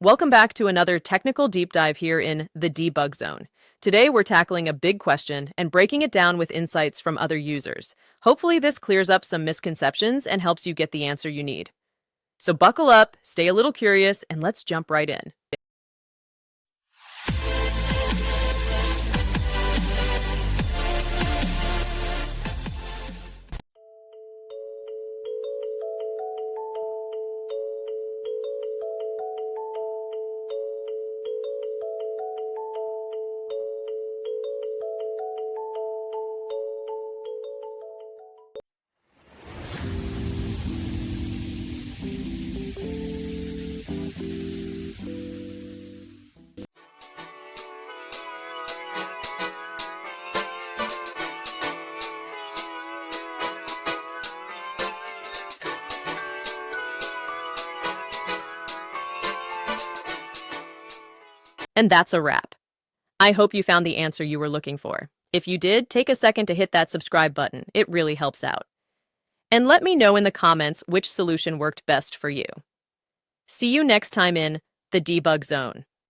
Welcome back to another technical deep dive here in the debug zone. Today, we're tackling a big question and breaking it down with insights from other users. Hopefully, this clears up some misconceptions and helps you get the answer you need. So buckle up, stay a little curious, and let's jump right in. And that's a wrap. I hope you found the answer you were looking for. If you did, take a second to hit that subscribe button. It really helps out. And let me know in the comments which solution worked best for you. See you next time in the debug zone.